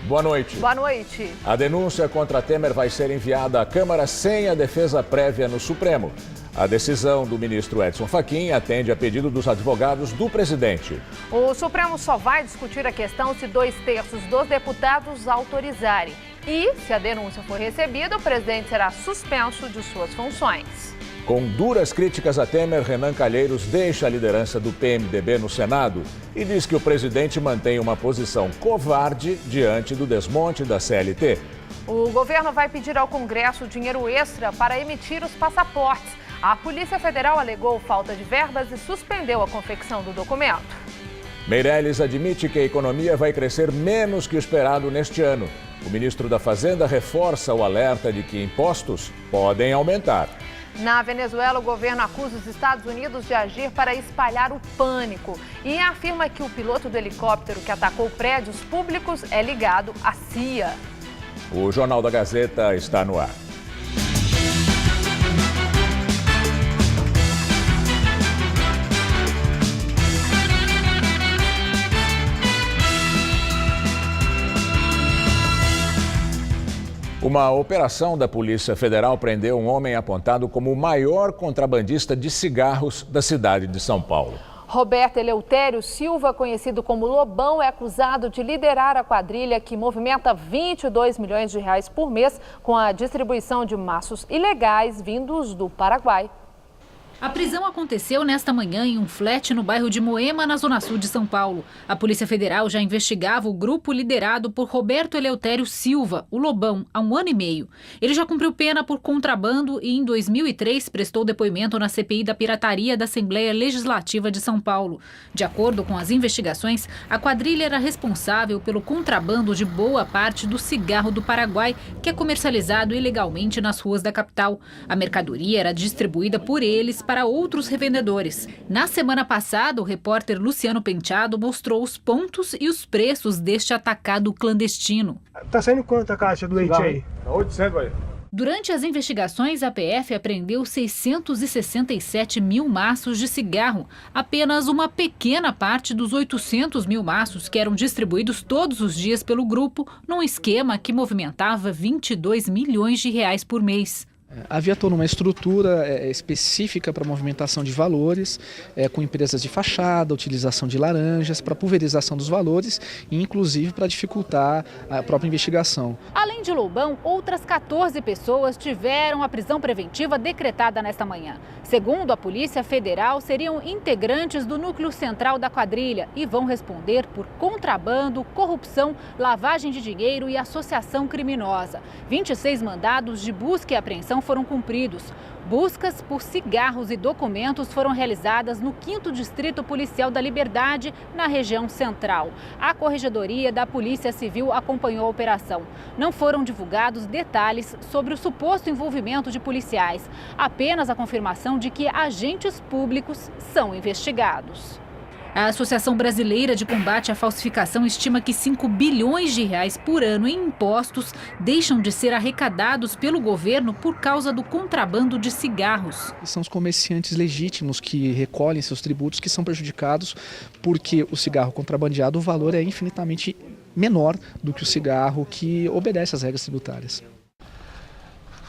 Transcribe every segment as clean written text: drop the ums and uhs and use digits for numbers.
Boa noite. Boa noite. A denúncia contra Temer vai ser enviada à Câmara sem a defesa prévia no Supremo. A decisão do ministro Edson Fachin atende a pedido dos advogados do presidente. O Supremo só vai discutir a questão se 2/3 dos deputados autorizarem. E, se a denúncia for recebida, o presidente será suspenso de suas funções. Com duras críticas a Temer, Renan Calheiros deixa a liderança do PMDB no Senado e diz que o presidente mantém uma posição covarde diante do desmonte da CLT. O governo vai pedir ao Congresso dinheiro extra para emitir os passaportes. A Polícia Federal alegou falta de verbas e suspendeu a confecção do documento. Meirelles admite que a economia vai crescer menos que o esperado neste ano. O ministro da Fazenda reforça o alerta de que impostos podem aumentar. Na Venezuela, o governo acusa os Estados Unidos de agir para espalhar o pânico e afirma que o piloto do helicóptero que atacou prédios públicos é ligado à CIA. O Jornal da Gazeta está no ar. Uma operação da Polícia Federal prendeu um homem apontado como o maior contrabandista de cigarros da cidade de São Paulo. Roberto Eleutério Silva, conhecido como Lobão, é acusado de liderar a quadrilha que movimenta 22 milhões de reais por mês com a distribuição de maços ilegais vindos do Paraguai. A prisão aconteceu nesta manhã em um flat no bairro de Moema, na zona sul de São Paulo. A Polícia Federal já investigava o grupo liderado por Roberto Eleutério Silva, o Lobão, há 1 ano e meio. Ele já cumpriu pena por contrabando e, em 2003, prestou depoimento na CPI da pirataria da Assembleia Legislativa de São Paulo. De acordo com as investigações, a quadrilha era responsável pelo contrabando de boa parte do cigarro do Paraguai, que é comercializado ilegalmente nas ruas da capital. A mercadoria era distribuída por eles para outros revendedores. Na semana passada, o repórter Luciano Penteado mostrou os pontos e os preços deste atacado clandestino. Tá saindo quanto a caixa do leite aí? 800 aí. Durante as investigações, a PF apreendeu 667 mil maços de cigarro, apenas uma pequena parte dos 800 mil maços que eram distribuídos todos os dias pelo grupo, num esquema que movimentava 22 milhões de reais por mês. Havia toda uma estrutura específica para movimentação de valores, com empresas de fachada, utilização de laranjas, para pulverização dos valores e inclusive para dificultar a própria investigação. Além de Lobão, outras 14 pessoas tiveram a prisão preventiva decretada nesta manhã. Segundo a Polícia Federal, seriam integrantes do núcleo central da quadrilha e vão responder por contrabando, corrupção, lavagem de dinheiro e associação criminosa. 26 mandados de busca e apreensão foram cumpridos. Buscas por cigarros e documentos foram realizadas no 5º Distrito Policial da Liberdade, na região central. A Corregedoria da Polícia Civil acompanhou a operação. Não foram divulgados detalhes sobre o suposto envolvimento de policiais, apenas a confirmação de que agentes públicos são investigados. A Associação Brasileira de Combate à Falsificação estima que 5 bilhões de reais por ano em impostos deixam de ser arrecadados pelo governo por causa do contrabando de cigarros. São os comerciantes legítimos que recolhem seus tributos que são prejudicados porque o cigarro contrabandeado, o valor é infinitamente menor do que o cigarro que obedece às regras tributárias.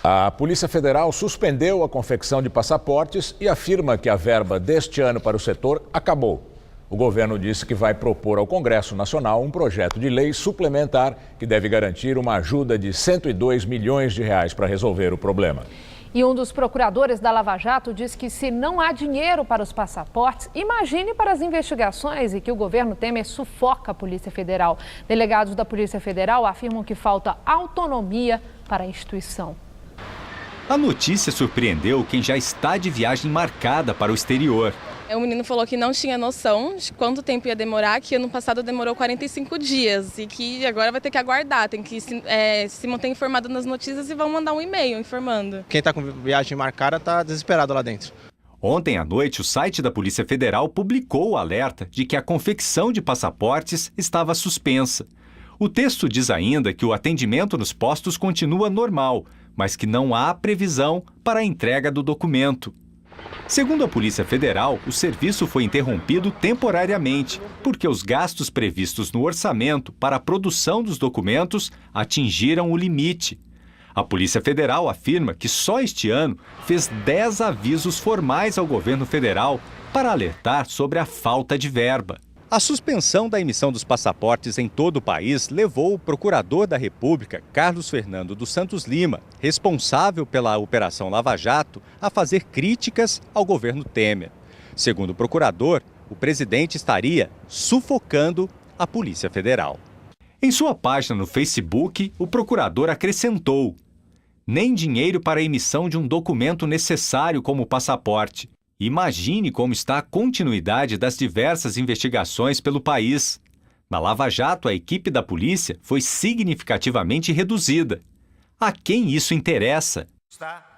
A Polícia Federal suspendeu a confecção de passaportes e afirma que a verba deste ano para o setor acabou. O governo disse que vai propor ao Congresso Nacional um projeto de lei suplementar que deve garantir uma ajuda de 102 milhões de reais para resolver o problema. E um dos procuradores da Lava Jato diz que se não há dinheiro para os passaportes, imagine para as investigações e que o governo Temer sufoca a Polícia Federal. Delegados da Polícia Federal afirmam que falta autonomia para a instituição. A notícia surpreendeu quem já está de viagem marcada para o exterior. O menino falou que não tinha noção de quanto tempo ia demorar, que ano passado demorou 45 dias e que agora vai ter que aguardar, tem que se manter informado nas notícias e vão mandar um e-mail informando. Quem está com viagem marcada está desesperado lá dentro. Ontem à noite, o site da Polícia Federal publicou o alerta de que a confecção de passaportes estava suspensa. O texto diz ainda que o atendimento nos postos continua normal, mas que não há previsão para a entrega do documento. Segundo a Polícia Federal, o serviço foi interrompido temporariamente, porque os gastos previstos no orçamento para a produção dos documentos atingiram o limite. A Polícia Federal afirma que só este ano fez 10 avisos formais ao governo federal para alertar sobre a falta de verba. A suspensão da emissão dos passaportes em todo o país levou o procurador da República, Carlos Fernando dos Santos Lima, responsável pela Operação Lava Jato, a fazer críticas ao governo Temer. Segundo o procurador, o presidente estaria sufocando a Polícia Federal. Em sua página no Facebook, o procurador acrescentou: nem dinheiro para a emissão de um documento necessário como o passaporte. Imagine como está a continuidade das diversas investigações pelo país. Na Lava Jato, a equipe da polícia foi significativamente reduzida. A quem isso interessa?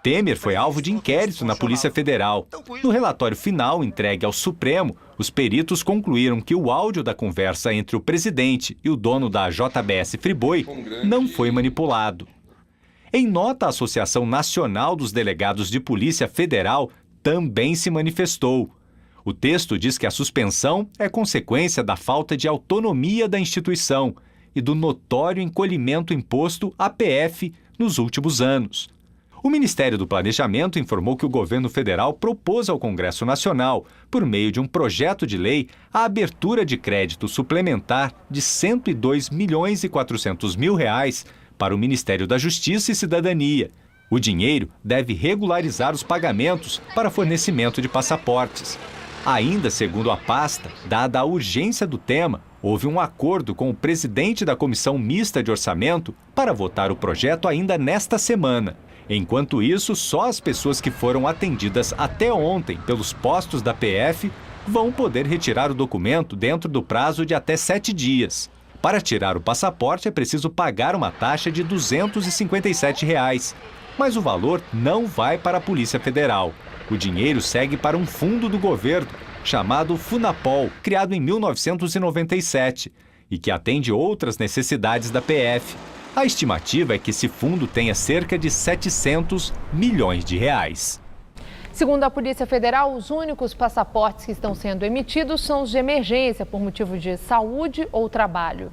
Temer foi alvo de inquérito na Polícia Federal. No relatório final entregue ao Supremo, os peritos concluíram que o áudio da conversa entre o presidente e o dono da JBS Friboi não foi manipulado. Em nota, a Associação Nacional dos Delegados de Polícia Federal também se manifestou. O texto diz que a suspensão é consequência da falta de autonomia da instituição e do notório encolhimento imposto à PF nos últimos anos. O Ministério do Planejamento informou que o governo federal propôs ao Congresso Nacional, por meio de um projeto de lei, a abertura de crédito suplementar de R$ 102.400.000 para o Ministério da Justiça e Cidadania. O dinheiro deve regularizar os pagamentos para fornecimento de passaportes. Ainda segundo a pasta, dada a urgência do tema, houve um acordo com o presidente da Comissão Mista de Orçamento para votar o projeto ainda nesta semana. Enquanto isso, só as pessoas que foram atendidas até ontem pelos postos da PF vão poder retirar o documento dentro do prazo de até 7 dias. Para tirar o passaporte é preciso pagar uma taxa de R$ 257. Mas o valor não vai para a Polícia Federal. O dinheiro segue para um fundo do governo, chamado Funapol, criado em 1997, e que atende outras necessidades da PF. A estimativa é que esse fundo tenha cerca de R$ 700 milhões. Segundo a Polícia Federal, os únicos passaportes que estão sendo emitidos são os de emergência por motivo de saúde ou trabalho.